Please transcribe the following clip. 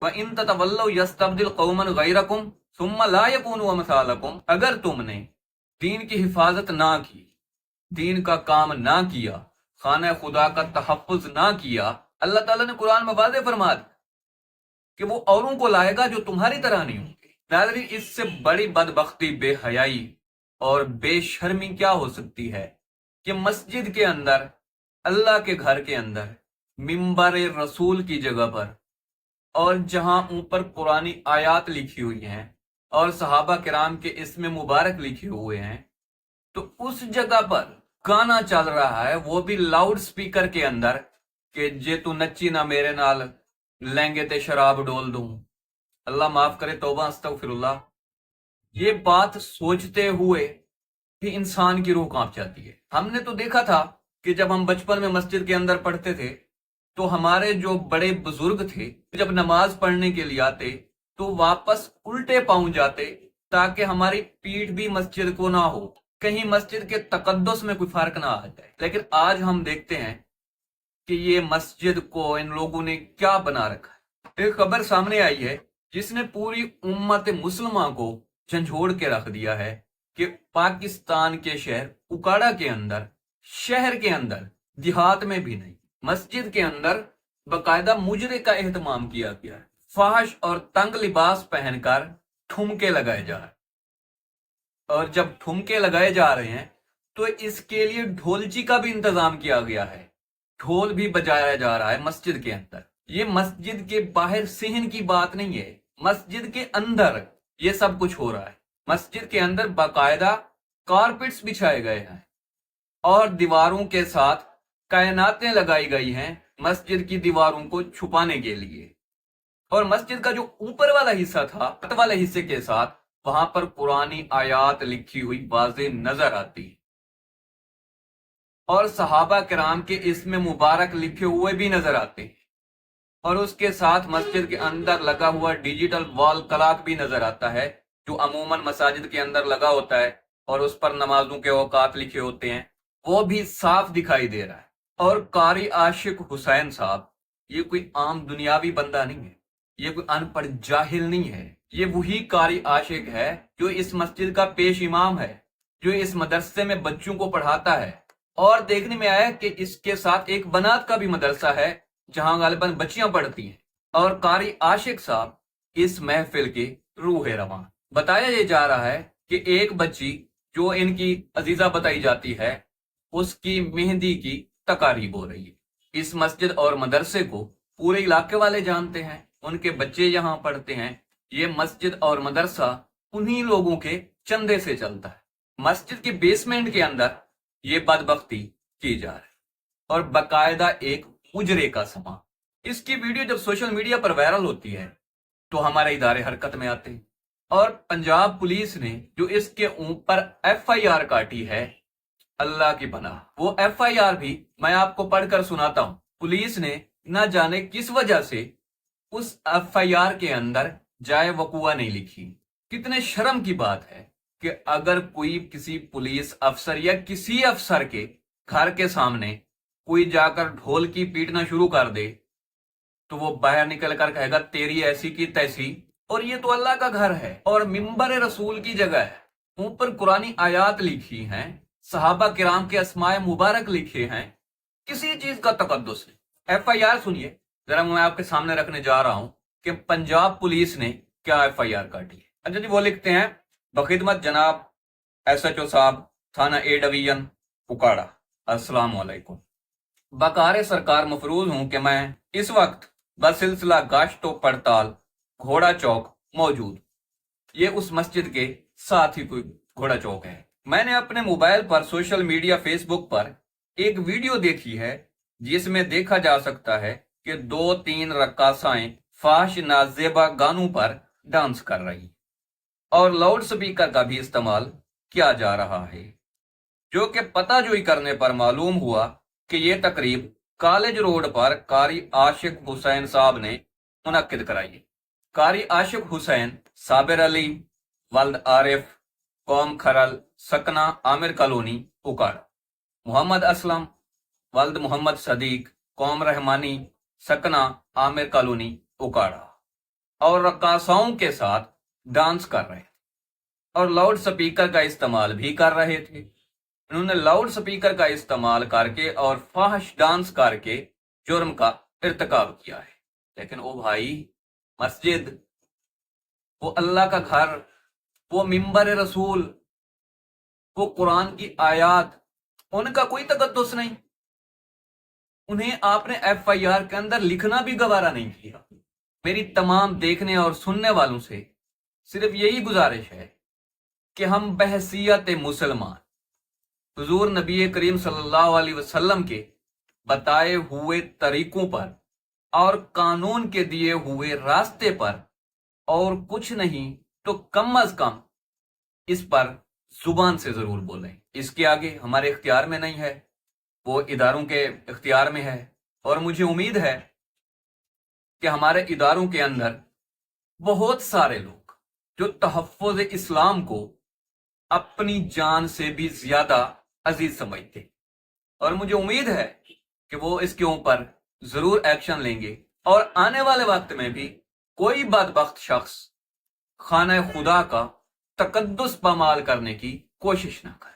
وَإِن تَتَوَلَّوْا يَسْتَبْدِلْ قَوْمًا غَيْرَكُمْ ثُمَّ لَا يَكُونُوا أَمْثَالَكُمْ، اگر تم نے دین کی حفاظت نہ کی، دین کا کام نہ کیا، خانہ خدا کا تحفظ نہ کیا، اللہ تعالیٰ نے قرآن میں واضح فرما دیا کہ وہ اوروں کو لائے گا جو تمہاری طرح نہیں ہوں گے۔ ناظرین، اس سے بڑی بدبختی، بے حیائی اور بے شرمی کیا ہو سکتی ہے کہ مسجد کے اندر، اللہ کے گھر کے اندر، منبر رسول کی جگہ پر، اور جہاں اوپر قرآنی آیات لکھی ہوئی ہیں اور صحابہ کرام کے اسم مبارک لکھے ہوئے ہیں، تو اس جگہ پر گانا چل رہا ہے، وہ بھی لاؤڈ سپیکر کے اندر، کہ جے تو نچی نہ میرے نال لہنگے تے شراب ڈول دوں۔ اللہ معاف کرے، توبہ استغفر اللہ۔ یہ بات سوچتے ہوئے کہ انسان کی روح کانپ جاتی ہے۔ ہم نے تو دیکھا تھا کہ جب ہم بچپن میں مسجد کے اندر پڑھتے تھے تو ہمارے جو بڑے بزرگ تھے جب نماز پڑھنے کے لیے آتے تو واپس الٹے پاؤں جاتے تاکہ ہماری پیٹھ بھی مسجد کو نہ ہو، کہیں مسجد کے تقدس میں کوئی فرق نہ آ جائے۔ لیکن آج ہم دیکھتے ہیں کہ یہ مسجد کو ان لوگوں نے کیا بنا رکھا ہے۔ ایک خبر سامنے آئی ہے جس نے پوری امت مسلمہ کو جھنجھوڑ کے رکھ دیا ہے کہ پاکستان کے شہر اکاڑا کے اندر، شہر کے اندر، دیہات میں بھی نہیں، مسجد کے اندر باقاعدہ مجرے کا اہتمام کیا گیا ہے۔ فحش اور تنگ لباس پہن کر ٹھمکے لگائے جا رہے ہیں، اور جب ٹھمکے لگائے جا رہے ہیں تو اس کے لیے ڈھولچی کا بھی انتظام کیا گیا ہے، ڈھول بھی بجایا جا رہا ہے مسجد کے اندر۔ یہ مسجد کے باہر صحن کی بات نہیں ہے، مسجد کے اندر یہ سب کچھ ہو رہا ہے۔ مسجد کے اندر باقاعدہ کارپٹس بچھائے گئے ہیں اور دیواروں کے ساتھ کائناتیں لگائی گئی ہیں مسجد کی دیواروں کو چھپانے کے لیے، اور مسجد کا جو اوپر والا حصہ تھا، چھت والے حصے کے ساتھ، وہاں پر قرآنی آیات لکھی ہوئی واضح نظر آتی اور صحابہ کرام کے اسم مبارک لکھے ہوئے بھی نظر آتے ہیں، اور اس کے ساتھ مسجد کے اندر لگا ہوا ڈیجیٹل وال کلاک بھی نظر آتا ہے جو عموماً مساجد کے اندر لگا ہوتا ہے اور اس پر نمازوں کے اوقات لکھے ہوتے ہیں، وہ بھی صاف دکھائی دے رہا ہے۔ اور قاری عاشق حسین صاحب یہ کوئی عام دنیاوی بندہ نہیں ہے، یہ کوئی ان پڑھ جاہل نہیں ہے، یہ وہی قاری عاشق ہے جو اس مسجد کا پیش امام ہے، جو اس مدرسے میں بچوں کو پڑھاتا ہے، اور دیکھنے میں آیا کہ اس کے ساتھ ایک بنات کا بھی مدرسہ ہے جہاں غالباً بچیاں پڑھتی ہیں، اور قاری عاشق صاحب اس محفل کی روح رواں۔ بتایا یہ جا رہا ہے کہ ایک بچی جو ان کی عزیزہ بتائی جاتی ہے، اس کی مہندی کی تقاریب ہو رہی ہے۔ اس مسجد اور مدرسے کو پورے علاقے والے جانتے ہیں، ان کے بچے یہاں پڑھتے ہیں۔ یہ مسجد اور مدرسہ انہی لوگوں کے چندے سے چلتا ہے۔ مسجد کے بیسمنٹ کے اندر یہ بدبختی کی جا رہی ہے، اور باقاعدہ ایک مجرے کا سما۔ اس کی ویڈیو جب سوشل میڈیا پر وائرل ہوتی ہے تو ہمارے ادارے حرکت میں آتے ہیں، اور پنجاب پولیس نے جو اس کے اوپر ایف آئی آر کاٹی ہے، اللہ کی پناہ، وہ ایف آئی آر بھی میں آپ کو پڑھ کر سناتا ہوں۔ پولیس نے نہ جانے کس وجہ سے اس ایف آئی آر کے اندر جائے وقوع نہیں لکھی۔ کتنے شرم کی بات ہے کہ اگر کوئی کسی پولیس افسر یا کسی افسر کے گھر کے سامنے کوئی جا کر ڈھول کی پیٹنا شروع کر دے تو وہ باہر نکل کر کہے گا تیری ایسی کی تیسی، اور یہ تو اللہ کا گھر ہے اور منبر رسول کی جگہ ہے، اوپر قرآنی آیات لکھی ہیں، صحابہ کرام کے اسماء مبارک لکھے ہیں، کسی چیز کا تقدس نہیں۔ ایف آئی آر سنیے ذرا، میں آپ کے سامنے رکھنے جا رہا ہوں کہ پنجاب پولیس نے کیا ایف آئی آر کاٹی ہے۔ اچھا جی، وہ لکھتے ہیں بخدمت جناب ایس ایچ او صاحب، تھانہ اے ڈویژن اکاڑا، السلام علیکم۔ بکار سرکار مفروض ہوں کہ میں اس وقت بسلسلہ گشت و پڑتال گھوڑا چوک موجود، یہ اس مسجد کے ساتھ ہی کوئی گھوڑا چوک ہے۔ میں نے اپنے موبائل پر سوشل میڈیا فیس بک پر ایک ویڈیو دیکھی ہے جس میں دیکھا جا سکتا ہے کہ 2-3 رقاصائیں فحش نازیبا گانوں پر ڈانس کر رہی اور لاؤڈ سپیکر کا بھی استعمال کیا جا رہا ہے، جو کہ پتہ جوئی کرنے پر معلوم ہوا کہ یہ تقریب کالج روڈ پر قاری عاشق حسین صاحب نے منعقد کرائی۔ قاری عاشق حسین صابر علی ولد عارف، قوم کھرل، سکنہ عامر کالونی اکاڑا، محمد اسلم ولد محمد صدیق، قوم رحمانی، سکنہ عامر کالونی اکاڑا۔ اور رقاصاؤں کے ساتھ ڈانس کر رہے تھے اور لاؤڈ سپیکر کا استعمال بھی کر رہے تھے. انہوں نے لاؤڈ سپیکر کا استعمال کر کے اور فاحش ڈانس کر کے جرم کا ارتکاب کیا ہے. لیکن او بھائی، مسجد، وہ اللہ کا گھر، وہ ممبر رسول، وہ قرآن کی آیات، ان کا کوئی تقدس نہیں. انہیں آپ نے ایف آئی آر کے اندر لکھنا بھی گوارا نہیں کیا. میری تمام دیکھنے اور سننے والوں سے صرف یہی گزارش ہے کہ ہم بحیثیت مسلمان حضور نبی کریم صلی اللہ علیہ وسلم کے بتائے ہوئے طریقوں پر اور قانون کے دیے ہوئے راستے پر اور کچھ نہیں تو کم از کم اس پر زبان سے ضرور بولیں. اس کے آگے ہمارے اختیار میں نہیں ہے، وہ اداروں کے اختیار میں ہے. اور مجھے امید ہے کہ ہمارے اداروں کے اندر بہت سارے لوگ جو تحفظ اسلام کو اپنی جان سے بھی زیادہ عزیز سمجھتے، اور مجھے امید ہے کہ وہ اس کے اوپر ضرور ایکشن لیں گے اور آنے والے وقت میں بھی کوئی بدبخت شخص خانہ خدا کا تقدس پامال کرنے کی کوشش نہ کرے.